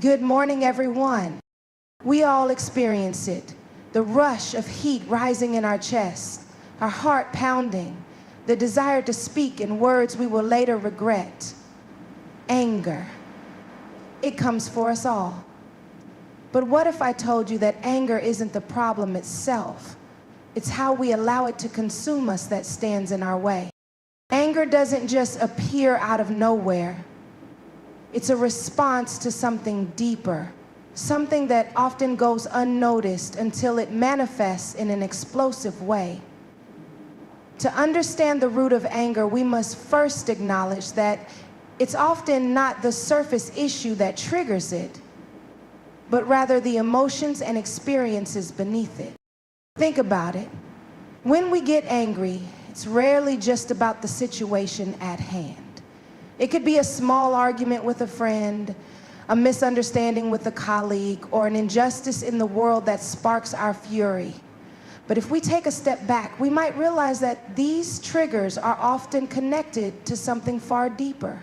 Good morning, everyone. We all experience it. The rush of heat rising in our chest, our heart pounding, the desire to speak in words we will later regret. Anger. It comes for us all. But what if I told you that anger isn't the problem itself? It's how we allow it to consume us that stands in our way. Anger doesn't just appear out of nowhere. It's a response to something deeper, something that often goes unnoticed until it manifests in an explosive way. To understand the root of anger, we must first acknowledge that it's often not the surface issue that triggers it, but rather the emotions and experiences beneath it. Think about it. When we get angry, it's rarely just about the situation at hand. It could be a small argument with a friend, a misunderstanding with a colleague, or an injustice in the world that sparks our fury. But if we take a step back, we might realize that these triggers are often connected to something far deeper.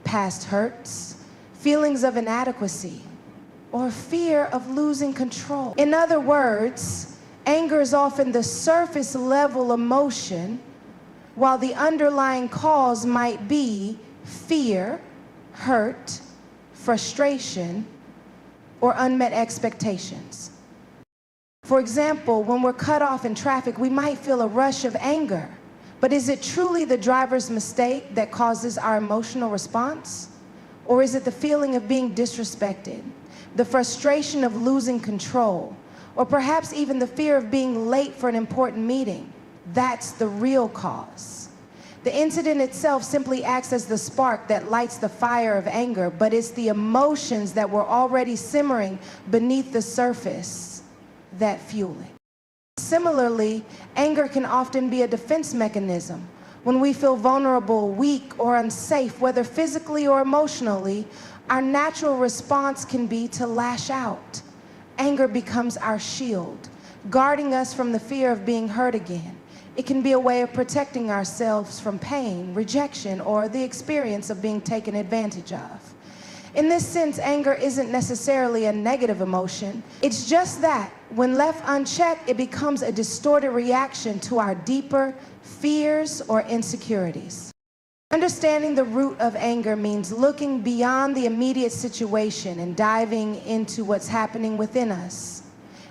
Past hurts, feelings of inadequacy, or fear of losing control. In other words, anger is often the surface level emotion, while the underlying cause might be fear, hurt, frustration, or unmet expectations. For example, when we're cut off in traffic, we might feel a rush of anger. But is it truly the driver's mistake that causes our emotional response? Or is it the feeling of being disrespected, the frustration of losing control, or perhaps even the fear of being late for an important meeting? That's the real cause. The incident itself simply acts as the spark that lights the fire of anger, but it's the emotions that were already simmering beneath the surface that fuel it. Similarly, anger can often be a defense mechanism. When we feel vulnerable, weak, or unsafe, whether physically or emotionally, our natural response can be to lash out. Anger becomes our shield, guarding us from the fear of being hurt again. It can be a way of protecting ourselves from pain, rejection, or the experience of being taken advantage of. In this sense, anger isn't necessarily a negative emotion. It's just that, when left unchecked, it becomes a distorted reaction to our deeper fears or insecurities. Understanding the root of anger means looking beyond the immediate situation and diving into what's happening within us.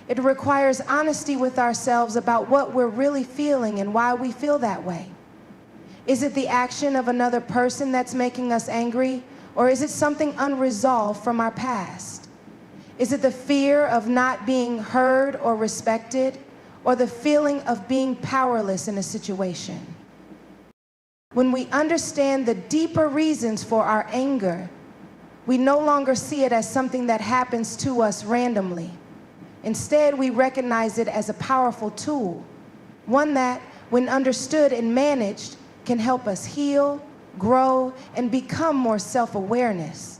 It requires honesty with ourselves about what we're really feeling and why we feel that way. Is it the action of another person that's making us angry, or is it something unresolved from our past? Is it the fear of not being heard or respected, or the feeling of being powerless in a situation? When we understand the deeper reasons for our anger, we no longer see it as something that happens to us randomly. Instead, we recognize it as a powerful tool, one that, when understood and managed, can help us heal, grow, and become more self-awareness.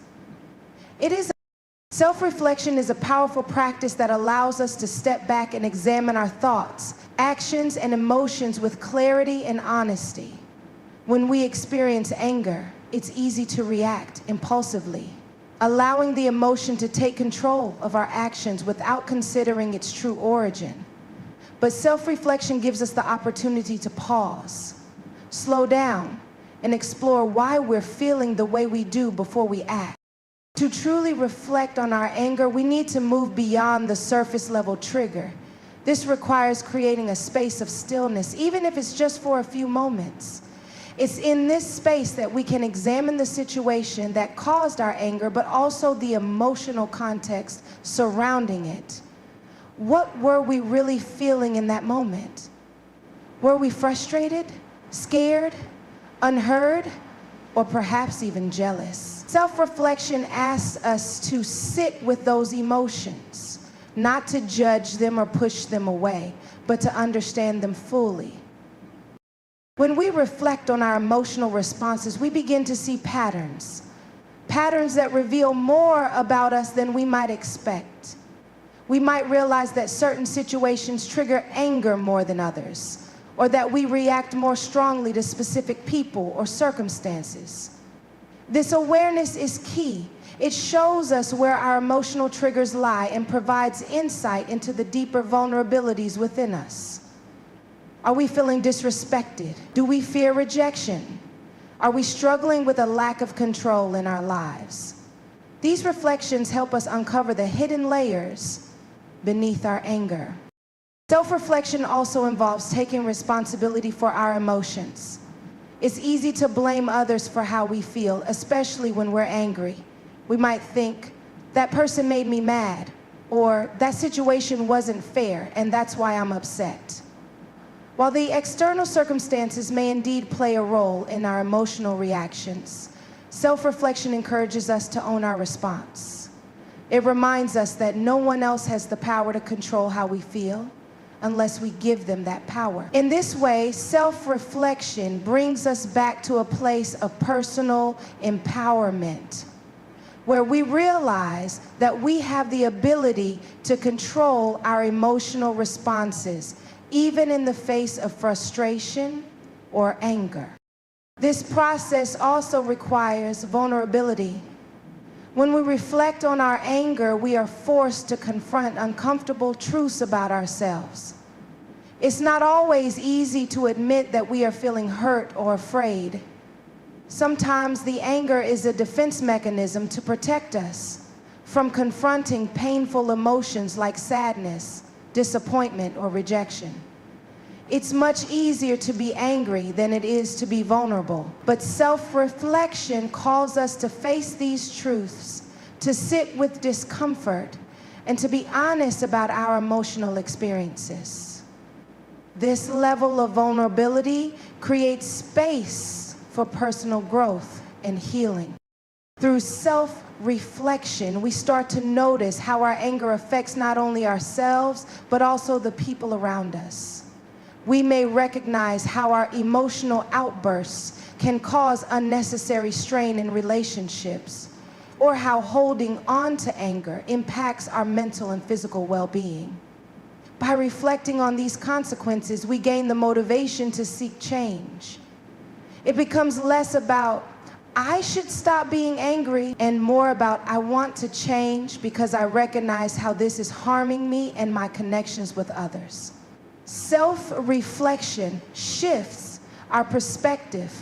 Self-reflection is a powerful practice that allows us to step back and examine our thoughts, actions, and emotions with clarity and honesty. When we experience anger, it's easy to react impulsively, allowing the emotion to take control of our actions without considering its true origin. But self-reflection gives us the opportunity to pause, slow down, and explore why we're feeling the way we do before we act. To truly reflect on our anger, we need to move beyond the surface level trigger. This requires creating a space of stillness, even if it's just for a few moments. It's in this space that we can examine the situation that caused our anger, but also the emotional context surrounding it. What were we really feeling in that moment? Were we frustrated, scared, unheard, or perhaps even jealous? Self-reflection asks us to sit with those emotions, not to judge them or push them away, but to understand them fully. When we reflect on our emotional responses, we begin to see patterns that reveal more about us than we might expect. We might realize that certain situations trigger anger more than others, or that we react more strongly to specific people or circumstances. This awareness is key. It shows us where our emotional triggers lie and provides insight into the deeper vulnerabilities within us. Are we feeling disrespected? Do we fear rejection? Are we struggling with a lack of control in our lives? These reflections help us uncover the hidden layers beneath our anger. Self-reflection also involves taking responsibility for our emotions. It's easy to blame others for how we feel, especially when we're angry. We might think, that person made me mad, or that situation wasn't fair, and that's why I'm upset. While the external circumstances may indeed play a role in our emotional reactions, self-reflection encourages us to own our response. It reminds us that no one else has the power to control how we feel unless we give them that power. In this way, self-reflection brings us back to a place of personal empowerment, where we realize that we have the ability to control our emotional responses, even in the face of frustration or anger. This process also requires vulnerability. When we reflect on our anger, we are forced to confront uncomfortable truths about ourselves. It's not always easy to admit that we are feeling hurt or afraid. Sometimes the anger is a defense mechanism to protect us from confronting painful emotions like sadness, disappointment, or rejection. It's much easier to be angry than it is to be vulnerable. But self-reflection calls us to face these truths, to sit with discomfort, and to be honest about our emotional experiences. This level of vulnerability creates space for personal growth and healing. Through self-reflection, we start to notice how our anger affects not only ourselves, but also the people around us. We may recognize how our emotional outbursts can cause unnecessary strain in relationships, or how holding on to anger impacts our mental and physical well-being. By reflecting on these consequences, we gain the motivation to seek change. It becomes less about, I should stop being angry, and more about, I want to change because I recognize how this is harming me and my connections with others. Self-reflection shifts our perspective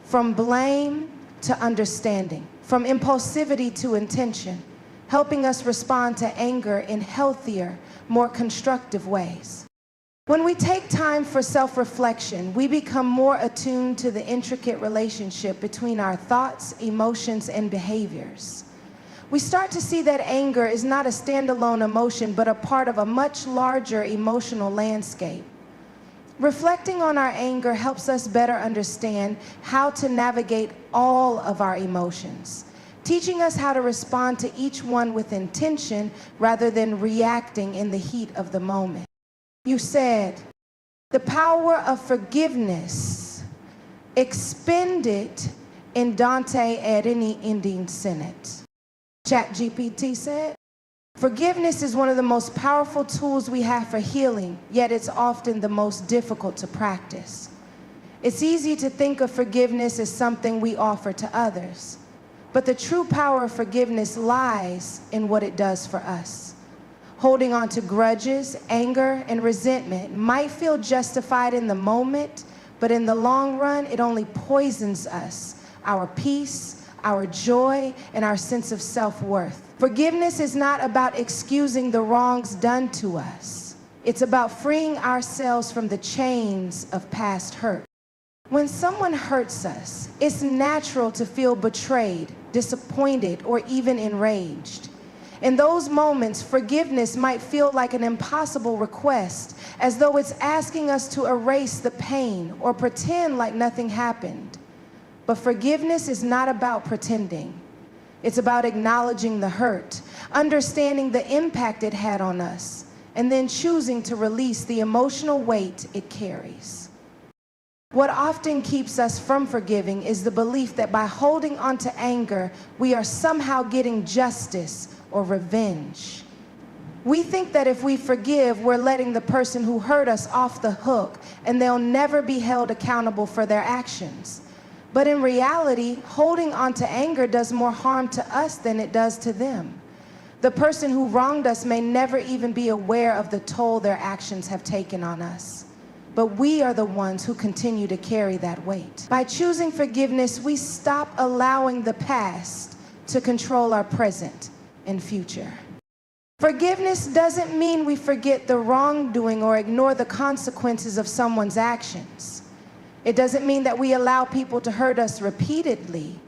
from blame to understanding, from impulsivity to intention, helping us respond to anger in healthier, more constructive ways. When we take time for self-reflection, we become more attuned to the intricate relationship between our thoughts, emotions, and behaviors. We start to see that anger is not a standalone emotion, but a part of a much larger emotional landscape. Reflecting on our anger helps us better understand how to navigate all of our emotions, teaching us how to respond to each one with intention rather than reacting in the heat of the moment. You said, the power of forgiveness expended in Dante Alighieri's ending Senate. ChatGPT said, forgiveness is one of the most powerful tools we have for healing, yet it's often the most difficult to practice. It's easy to think of forgiveness as something we offer to others, but the true power of forgiveness lies in what it does for us. Holding on to grudges, anger, and resentment might feel justified in the moment, but in the long run, it only poisons us, our peace, our joy, and our sense of self-worth. Forgiveness is not about excusing the wrongs done to us. It's about freeing ourselves from the chains of past hurt. When someone hurts us, it's natural to feel betrayed, disappointed, or even enraged. In those moments, forgiveness might feel like an impossible request, as though it's asking us to erase the pain or pretend like nothing happened. But forgiveness is not about pretending. It's about acknowledging the hurt, understanding the impact it had on us, and then choosing to release the emotional weight it carries. What often keeps us from forgiving is the belief that by holding on to anger, we are somehow getting justice or revenge. We think that if we forgive, we're letting the person who hurt us off the hook, and they'll never be held accountable for their actions. But in reality, holding on to anger does more harm to us than it does to them. The person who wronged us may never even be aware of the toll their actions have taken on us. But we are the ones who continue to carry that weight. By choosing forgiveness, we stop allowing the past to control our present and future. Forgiveness doesn't mean we forget the wrongdoing or ignore the consequences of someone's actions. It doesn't mean that we allow people to hurt us repeatedly.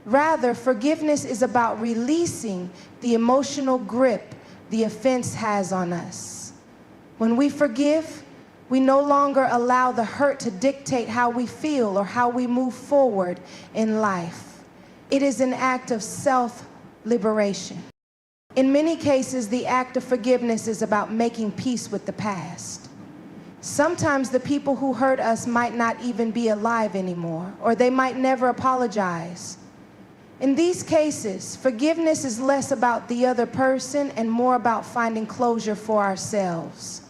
Rather, forgiveness is about releasing the emotional grip the offense has on us. When we forgive, we no longer allow the hurt to dictate how we feel or how we move forward in life. It is an act of self-liberation. In many cases, the act of forgiveness is about making peace with the past. Sometimes the people who hurt us might not even be alive anymore, or they might never apologize. In these cases, forgiveness is less about the other person and more about finding closure for ourselves.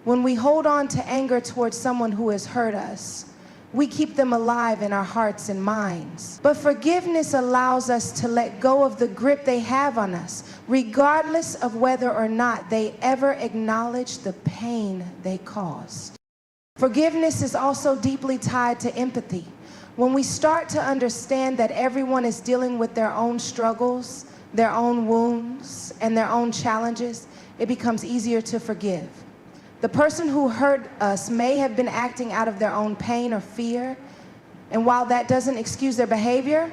When we hold on to anger towards someone who has hurt us, we keep them alive in our hearts and minds. But forgiveness allows us to let go of the grip they have on us, regardless of whether or not they ever acknowledge the pain they caused. Forgiveness is also deeply tied to empathy. When we start to understand that everyone is dealing with their own struggles, their own wounds, and their own challenges, it becomes easier to forgive. The person who hurt us may have been acting out of their own pain or fear, and while that doesn't excuse their behavior,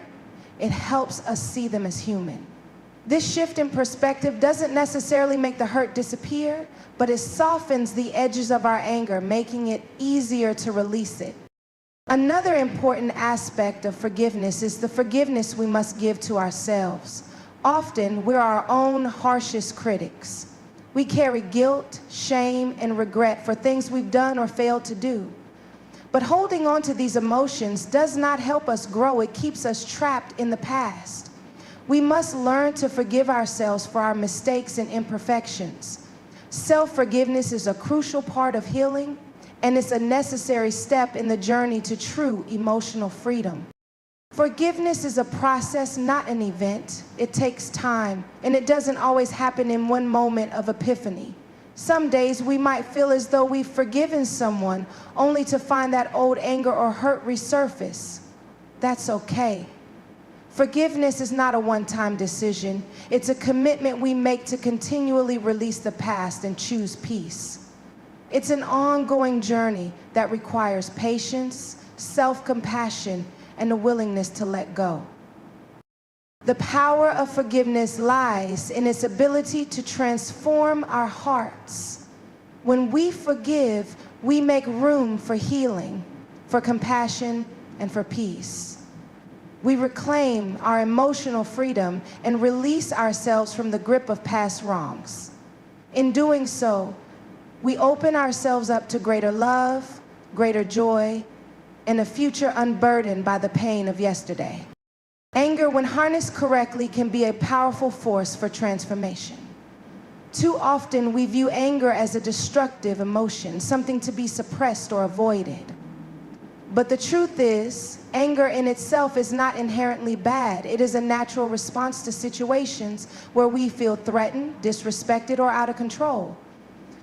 it helps us see them as human. This shift in perspective doesn't necessarily make the hurt disappear, but it softens the edges of our anger, making it easier to release it. Another important aspect of forgiveness is the forgiveness we must give to ourselves. Often, we're our own harshest critics. We carry guilt, shame, and regret for things we've done or failed to do. But holding on to these emotions does not help us grow. It keeps us trapped in the past. We must learn to forgive ourselves for our mistakes and imperfections. Self-forgiveness is a crucial part of healing, and it's a necessary step in the journey to true emotional freedom. Forgiveness is a process, not an event. It takes time, and it doesn't always happen in one moment of epiphany. Some days we might feel as though we've forgiven someone, only to find that old anger or hurt resurface. That's okay. Forgiveness is not a one-time decision. It's a commitment we make to continually release the past and choose peace. It's an ongoing journey that requires patience, self-compassion, and a willingness to let go. The power of forgiveness lies in its ability to transform our hearts. When we forgive, we make room for healing, for compassion, and for peace. We reclaim our emotional freedom and release ourselves from the grip of past wrongs. In doing so, we open ourselves up to greater love, greater joy, and a future unburdened by the pain of yesterday. Anger, when harnessed correctly, can be a powerful force for transformation. Too often, we view anger as a destructive emotion, something to be suppressed or avoided. But the truth is, anger in itself is not inherently bad. It is a natural response to situations where we feel threatened, disrespected, or out of control.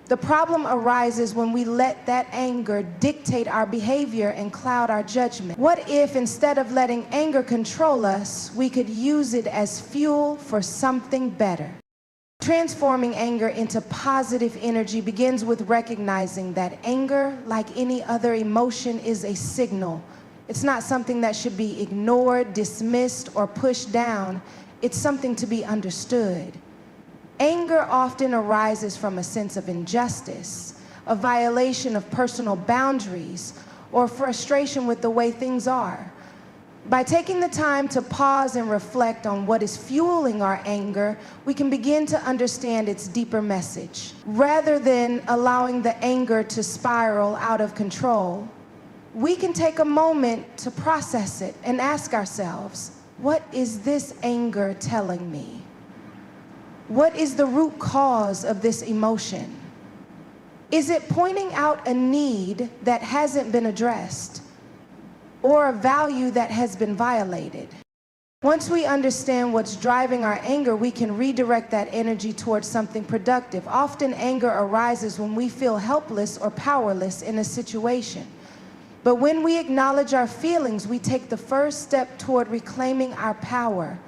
The problem arises when we let that anger dictate our behavior and cloud our judgment. What if, instead of letting anger control us, we could use it as fuel for something better? Transforming anger into positive energy begins with recognizing that anger, like any other emotion, is a signal. It's not something that should be ignored, dismissed, or pushed down. It's something to be understood. Anger often arises from a sense of injustice, a violation of personal boundaries, or frustration with the way things are. By taking the time to pause and reflect on what is fueling our anger, we can begin to understand its deeper message. Rather than allowing the anger to spiral out of control, we can take a moment to process it and ask ourselves, what is this anger telling me? What is the root cause of this emotion? Is it pointing out a need that hasn't been addressed? or a value that has been violated. Once we understand what's driving our anger, we can redirect that energy towards something productive. Often anger arises when we feel helpless or powerless in a situation. But when we acknowledge our feelings, we take the first step toward reclaiming our power.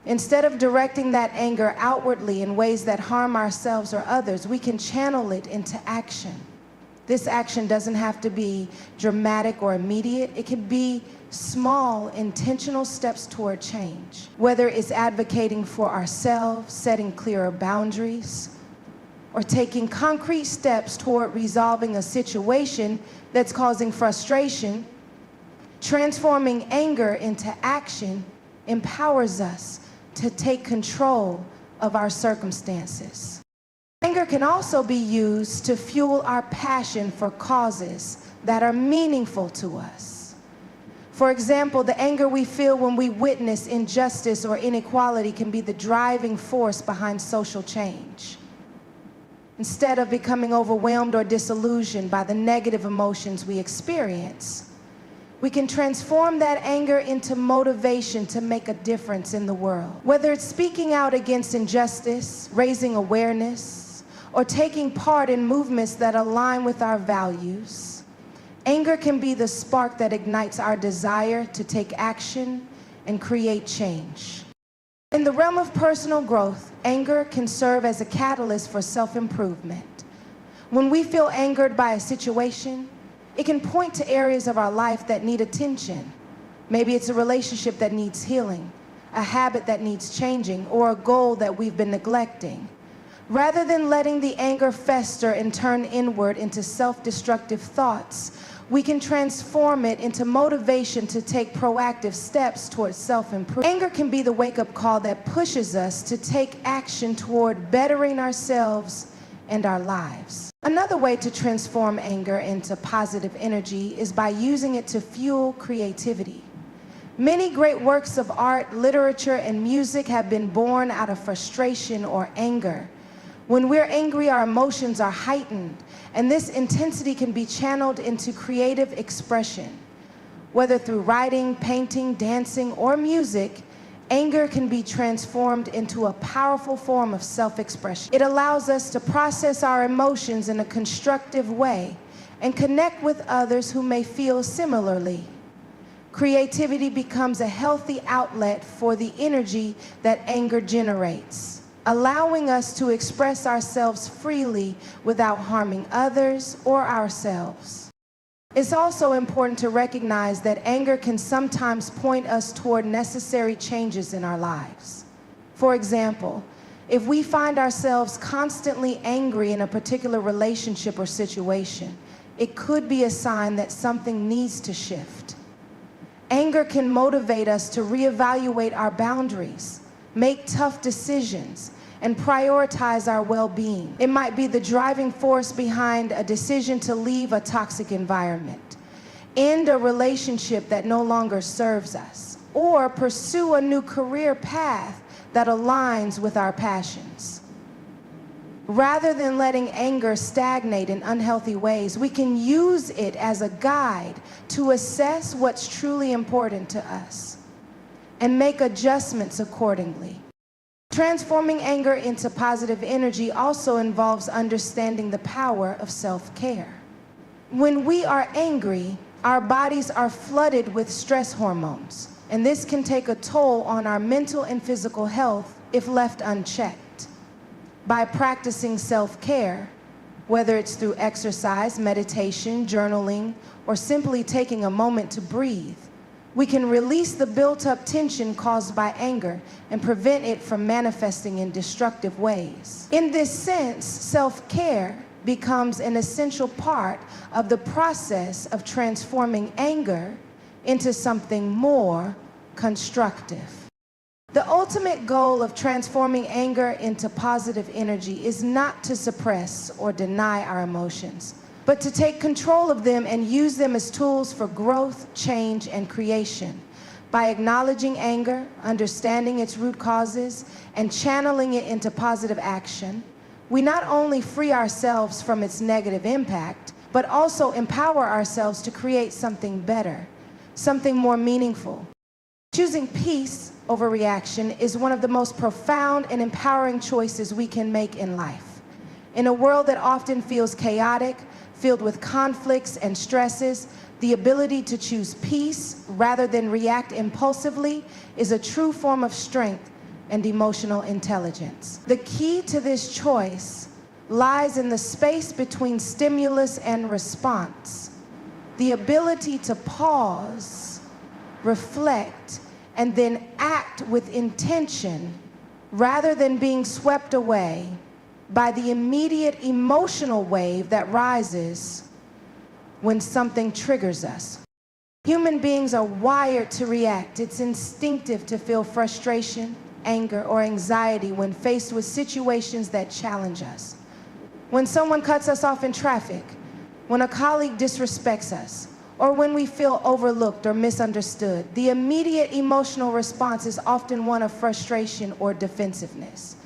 Instead of directing that anger outwardly in ways that harm ourselves or others, we can channel it into action. This action doesn't have to be dramatic or immediate. It can be small, intentional steps toward change. Whether it's advocating for ourselves, setting clearer boundaries, or taking concrete steps toward resolving a situation that's causing frustration, transforming anger into action empowers us to take control of our circumstances. Anger can also be used to fuel our passion for causes that are meaningful to us. For example, the anger we feel when we witness injustice or inequality can be the driving force behind social change. Instead of becoming overwhelmed or disillusioned by the negative emotions we experience, we can transform that anger into motivation to make a difference in the world. Whether it's speaking out against injustice, raising awareness, or taking part in movements that align with our values, anger can be the spark that ignites our desire to take action and create change. In the realm of personal growth, anger can serve as a catalyst for self-improvement. When we feel angered by a situation, it can point to areas of our life that need attention. Maybe it's a relationship that needs healing, a habit that needs changing, or a goal that we've been neglecting. Rather than letting the anger fester and turn inward into self-destructive thoughts, we can transform it into motivation to take proactive steps towards self-improvement. Anger can be the wake-up call that pushes us to take action toward bettering ourselves and our lives. Another way to transform anger into positive energy is by using it to fuel creativity. Many great works of art, literature, and music have been born out of frustration or anger. When we're angry, our emotions are heightened, and this intensity can be channeled into creative expression. Whether through writing, painting, dancing, or music, anger can be transformed into a powerful form of self-expression. It allows us to process our emotions in a constructive way and connect with others who may feel similarly. Creativity becomes a healthy outlet for the energy that anger generates, allowing us to express ourselves freely without harming others or ourselves. It's also important to recognize that anger can sometimes point us toward necessary changes in our lives. For example, if we find ourselves constantly angry in a particular relationship or situation, it could be a sign that something needs to shift. Anger can motivate us to reevaluate our boundaries, make tough decisions, and prioritize our well-being. It might be the driving force behind a decision to leave a toxic environment, end a relationship that no longer serves us, or pursue a new career path that aligns with our passions. Rather than letting anger stagnate in unhealthy ways, we can use it as a guide to assess what's truly important to us and make adjustments accordingly. Transforming anger into positive energy also involves understanding the power of self-care. When we are angry, our bodies are flooded with stress hormones, and this can take a toll on our mental and physical health if left unchecked. By practicing self-care, whether it's through exercise, meditation, journaling, or simply taking a moment to breathe, we can release the built-up tension caused by anger and prevent it from manifesting in destructive ways. In this sense, self-care becomes an essential part of the process of transforming anger into something more constructive. The ultimate goal of transforming anger into positive energy is not to suppress or deny our emotions, but to take control of them and use them as tools for growth, change, and creation. By acknowledging anger, understanding its root causes, and channeling it into positive action, we not only free ourselves from its negative impact, but also empower ourselves to create something better. something more meaningful. Choosing peace over reaction is one of the most profound and empowering choices we can make in life. In a world that often feels chaotic, filled with conflicts and stresses, the ability to choose peace rather than react impulsively is a true form of strength and emotional intelligence. The key to this choice lies in the space between stimulus and response. The ability to pause, reflect, and then act with intention rather than being swept away by the immediate emotional wave that rises when something triggers us. Human beings are wired to react. It's instinctive to feel frustration, anger, or anxiety when faced with situations that challenge us. When someone cuts us off in traffic, when a colleague disrespects us, or when we feel overlooked or misunderstood, the immediate emotional response is often one of frustration or defensiveness.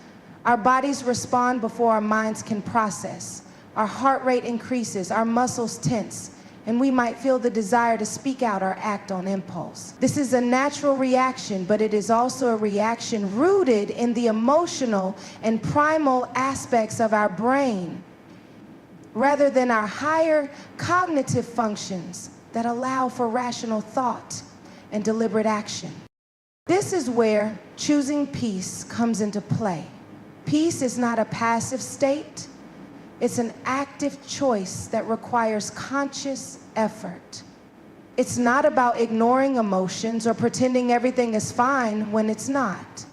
Our bodies respond before our minds can process. Our heart rate increases, our muscles tense, and we might feel the desire to speak out or act on impulse. This is a natural reaction, but it is also a reaction rooted in the emotional and primal aspects of our brain, rather than our higher cognitive functions that allow for rational thought and deliberate action. This is where choosing peace comes into play. Peace is not a passive state. It's an active choice that requires conscious effort. It's not about ignoring emotions or pretending everything is fine when it's not.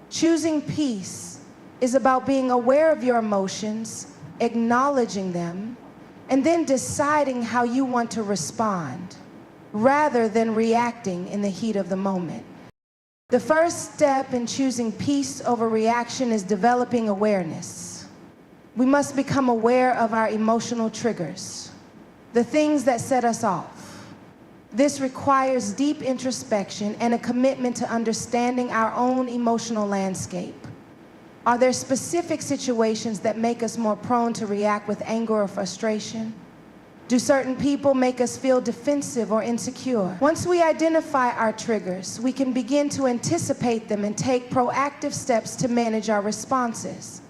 Choosing peace is about being aware of your emotions, acknowledging them, and then deciding how you want to respond, rather than reacting in the heat of the moment. The first step in choosing peace over reaction is developing awareness. We must become aware of our emotional triggers, the things that set us off. This requires deep introspection and a commitment to understanding our own emotional landscape. Are there specific situations that make us more prone to react with anger or frustration? Do certain people make us feel defensive or insecure? Once we identify our triggers, we can begin to anticipate them and take proactive steps to manage our responses.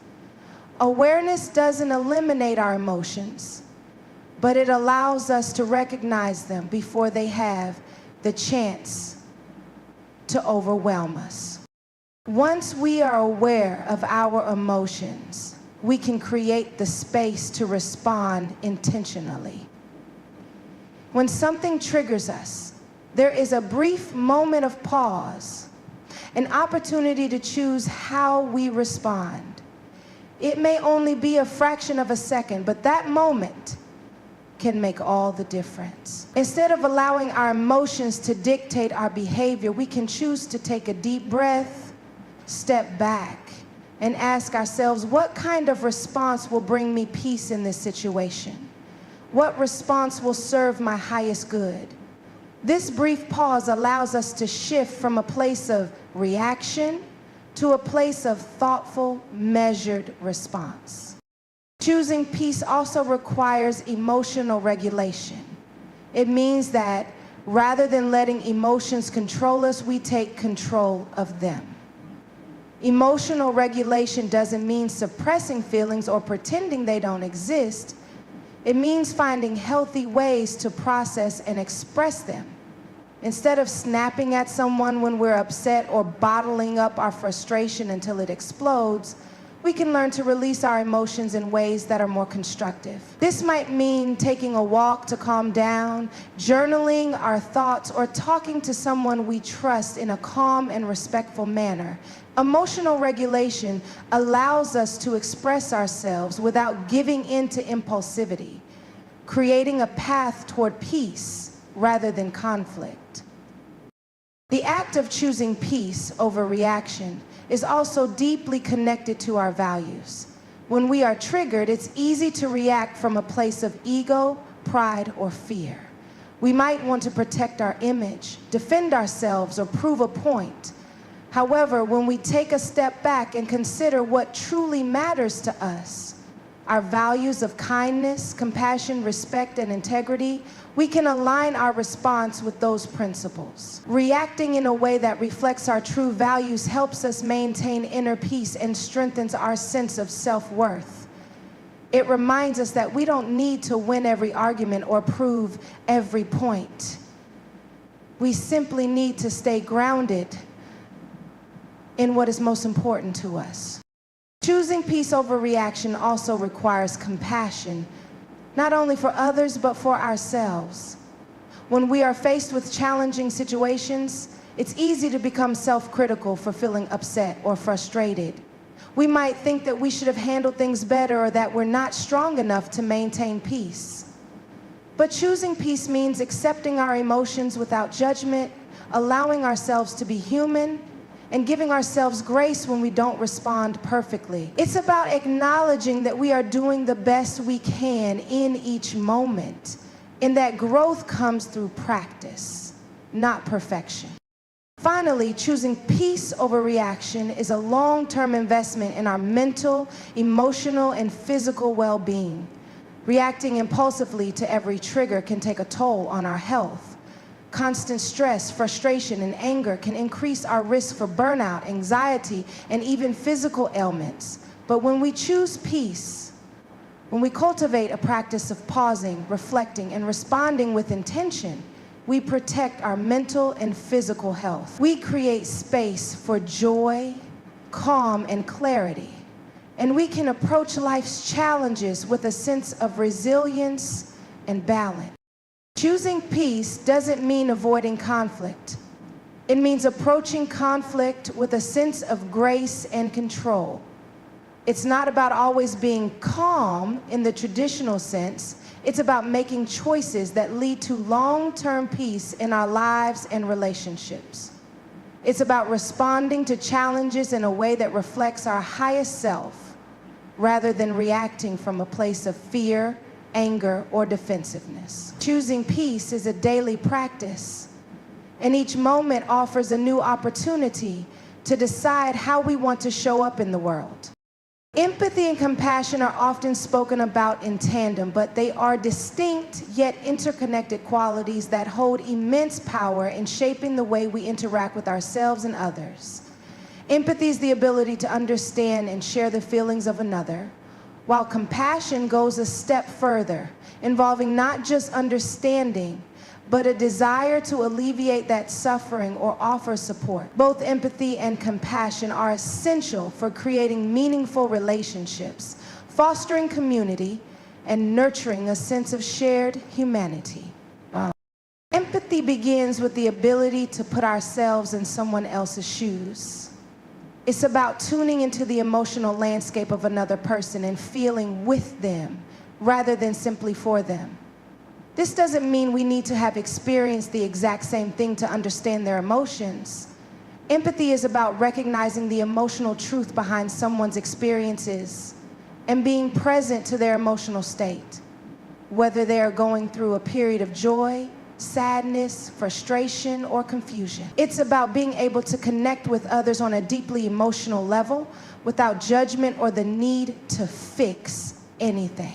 Awareness doesn't eliminate our emotions, but it allows us to recognize them before they have the chance to overwhelm us. Once we are aware of our emotions, we can create the space to respond intentionally. When something triggers us, there is a brief moment of pause, an opportunity to choose how we respond. It may only be a fraction of a second, but that moment can make all the difference. Instead of allowing our emotions to dictate our behavior, we can choose to take a deep breath, step back, and ask ourselves, what kind of response will bring me peace in this situation? What response will serve my highest good? This brief pause allows us to shift from a place of reaction to a place of thoughtful, measured response. Choosing peace also requires emotional regulation. It means that rather than letting emotions control us, we take control of them. Emotional regulation doesn't mean suppressing feelings or pretending they don't exist. It means finding healthy ways to process and express them. Instead of snapping at someone when we're upset or bottling up our frustration until it explodes, we can learn to release our emotions in ways that are more constructive. This might mean taking a walk to calm down, journaling our thoughts, or talking to someone we trust in a calm and respectful manner. Emotional regulation allows us to express ourselves without giving in to impulsivity, creating a path toward peace rather than conflict. The act of choosing peace over reaction is also deeply connected to our values. When we are triggered, it's easy to react from a place of ego, pride, or fear. We might want to protect our image, defend ourselves, or prove a point. However, when we take a step back and consider what truly matters to us, our values of kindness, compassion, respect, and integrity, we can align our response with those principles. Reacting in a way that reflects our true values helps us maintain inner peace and strengthens our sense of self-worth. It reminds us that we don't need to win every argument or prove every point. We simply need to stay grounded in what is most important to us. Choosing peace over reaction also requires compassion, not only for others, but for ourselves. When we are faced with challenging situations, it's easy to become self-critical for feeling upset or frustrated. We might think that we should have handled things better or that we're not strong enough to maintain peace. But choosing peace means accepting our emotions without judgment, allowing ourselves to be human, and giving ourselves grace when we don't respond perfectly. It's about acknowledging that we are doing the best we can in each moment, and that growth comes through practice, not perfection. Finally, choosing peace over reaction is a long-term investment in our mental, emotional, and physical well-being. Reacting impulsively to every trigger can take a toll on our health. Constant stress, frustration, and anger can increase our risk for burnout, anxiety, and even physical ailments. But when we choose peace, when we cultivate a practice of pausing, reflecting, and responding with intention, we protect our mental and physical health. We create space for joy, calm, and clarity. And we can approach life's challenges with a sense of resilience and balance. Choosing peace doesn't mean avoiding conflict. It means approaching conflict with a sense of grace and control. It's not about always being calm in the traditional sense. It's about making choices that lead to long-term peace in our lives and relationships. It's about responding to challenges in a way that reflects our highest self, rather than reacting from a place of fear, anger, or defensiveness. Choosing peace is a daily practice, and each moment offers a new opportunity to decide how we want to show up in the world. Empathy and compassion are often spoken about in tandem, but they are distinct yet interconnected qualities that hold immense power in shaping the way we interact with ourselves and others. Empathy is the ability to understand and share the feelings of another, while compassion goes a step further, involving not just understanding, but a desire to alleviate that suffering or offer support. Both empathy and compassion are essential for creating meaningful relationships, fostering community, and nurturing a sense of shared humanity. Wow. Empathy begins with the ability to put ourselves in someone else's shoes. It's about tuning into the emotional landscape of another person and feeling with them rather than simply for them. This doesn't mean we need to have experienced the exact same thing to understand their emotions. Empathy is about recognizing the emotional truth behind someone's experiences and being present to their emotional state, whether they are going through a period of joy, sadness, frustration, or confusion. It's about being able to connect with others on a deeply emotional level without judgment or the need to fix anything.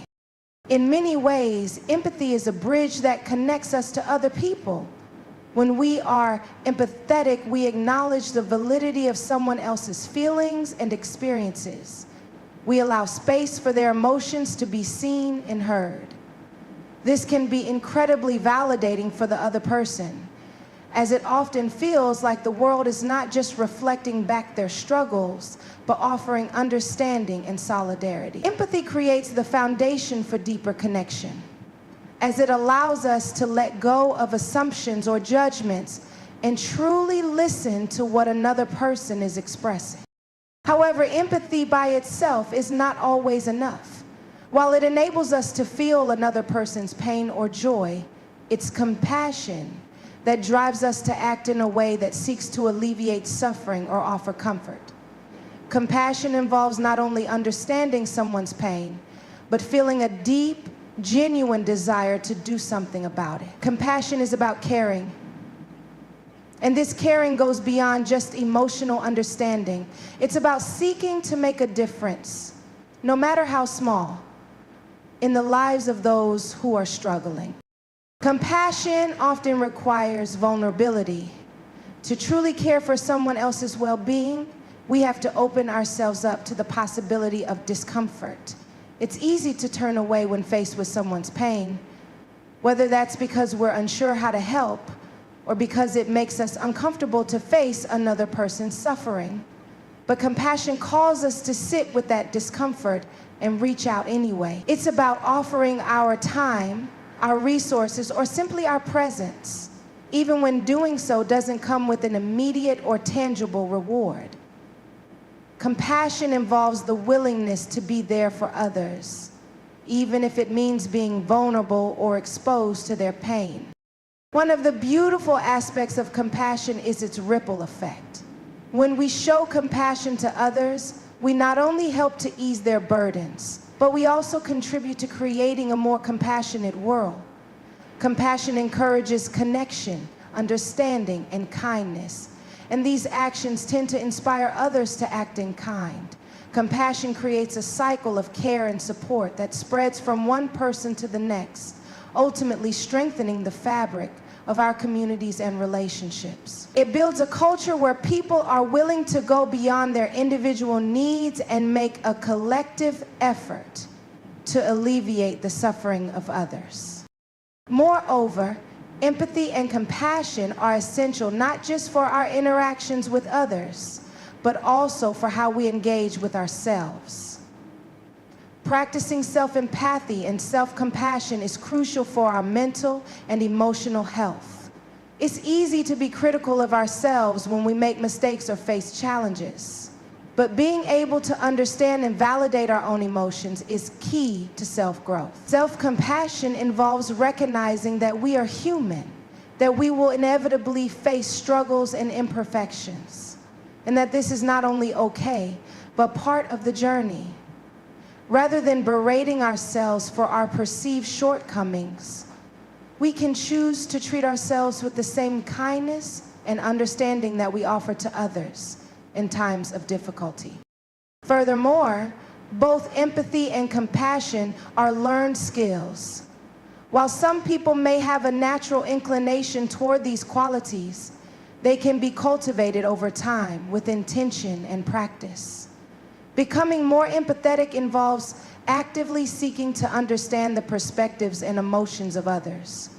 In many ways, empathy is a bridge that connects us to other people. When we are empathetic, we acknowledge the validity of someone else's feelings and experiences. We allow space for their emotions to be seen and heard. This can be incredibly validating for the other person, as it often feels like the world is not just reflecting back their struggles, but offering understanding and solidarity. Empathy creates the foundation for deeper connection, as it allows us to let go of assumptions or judgments and truly listen to what another person is expressing. However, empathy by itself is not always enough. While it enables us to feel another person's pain or joy, it's compassion that drives us to act in a way that seeks to alleviate suffering or offer comfort. Compassion involves not only understanding someone's pain, but feeling a deep, genuine desire to do something about it. Compassion is about caring. And this caring goes beyond just emotional understanding. It's about seeking to make a difference, no matter how small. in the lives of those who are struggling. Compassion often requires vulnerability. To truly care for someone else's well-being, we have to open ourselves up to the possibility of discomfort. It's easy to turn away when faced with someone's pain, whether that's because we're unsure how to help or because it makes us uncomfortable to face another person's suffering. But compassion calls us to sit with that discomfort and reach out anyway. It's about offering our time, our resources, or simply our presence, even when doing so doesn't come with an immediate or tangible reward. Compassion involves the willingness to be there for others, even if it means being vulnerable or exposed to their pain. One of the beautiful aspects of compassion is its ripple effect. When we show compassion to others, we not only help to ease their burdens, but we also contribute to creating a more compassionate world. Compassion encourages connection, understanding, and kindness. And these actions tend to inspire others to act in kind. Compassion creates a cycle of care and support that spreads from one person to the next, ultimately strengthening the fabric of our communities and relationships. It builds a culture where people are willing to go beyond their individual needs and make a collective effort to alleviate the suffering of others. Moreover, empathy and compassion are essential not just for our interactions with others, but also for how we engage with ourselves. Practicing self-empathy and self-compassion is crucial for our mental and emotional health. It's easy to be critical of ourselves when we make mistakes or face challenges, but being able to understand and validate our own emotions is key to self-growth. Self-compassion involves recognizing that we are human, that we will inevitably face struggles and imperfections, and that this is not only okay, but part of the journey. Rather than berating ourselves for our perceived shortcomings, we can choose to treat ourselves with the same kindness and understanding that we offer to others in times of difficulty. Furthermore, both empathy and compassion are learned skills. While some people may have a natural inclination toward these qualities, they can be cultivated over time with intention and practice. Becoming more empathetic involves actively seeking to understand the perspectives and emotions of others,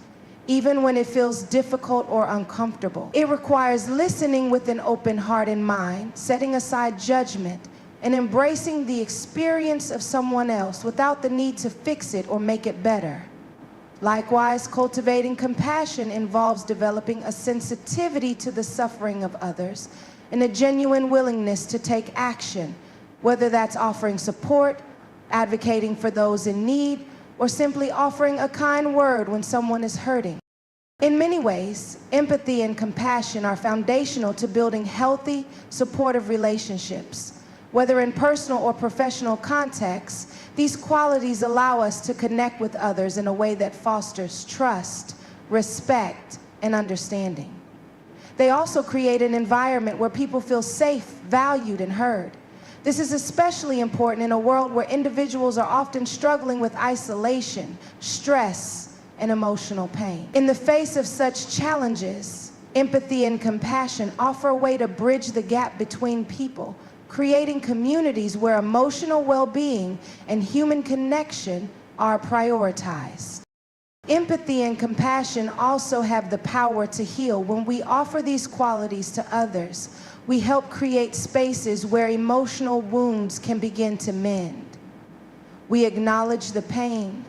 even when it feels difficult or uncomfortable. It requires listening with an open heart and mind, setting aside judgment, and embracing the experience of someone else without the need to fix it or make it better. Likewise, cultivating compassion involves developing a sensitivity to the suffering of others and a genuine willingness to take action, whether that's offering support, advocating for those in need, or simply offering a kind word when someone is hurting. In many ways, empathy and compassion are foundational to building healthy, supportive relationships. Whether in personal or professional contexts, these qualities allow us to connect with others in a way that fosters trust, respect, and understanding. They also create an environment where people feel safe, valued, and heard. This is especially important in a world where individuals are often struggling with isolation, stress, and emotional pain. In the face of such challenges, empathy and compassion offer a way to bridge the gap between people, creating communities where emotional well-being and human connection are prioritized. Empathy and compassion also have the power to heal. When we offer these qualities to others, we help create spaces where emotional wounds can begin to mend. We acknowledge the pain,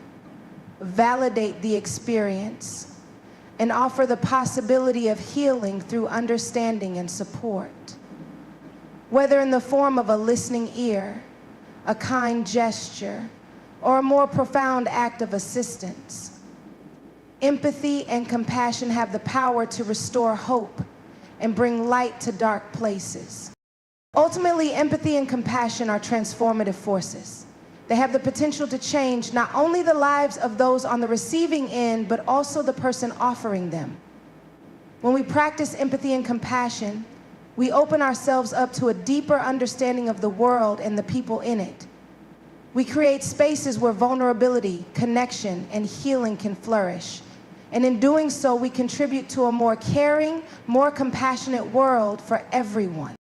validate the experience, and offer the possibility of healing through understanding and support. Whether in the form of a listening ear, a kind gesture, or a more profound act of assistance, empathy and compassion have the power to restore hope and bring light to dark places. Ultimately, empathy and compassion are transformative forces. They have the potential to change not only the lives of those on the receiving end, but also the person offering them. When we practice empathy and compassion, we open ourselves up to a deeper understanding of the world and the people in it. We create spaces where vulnerability, connection, and healing can flourish. And in doing so, we contribute to a more caring, more compassionate world for everyone.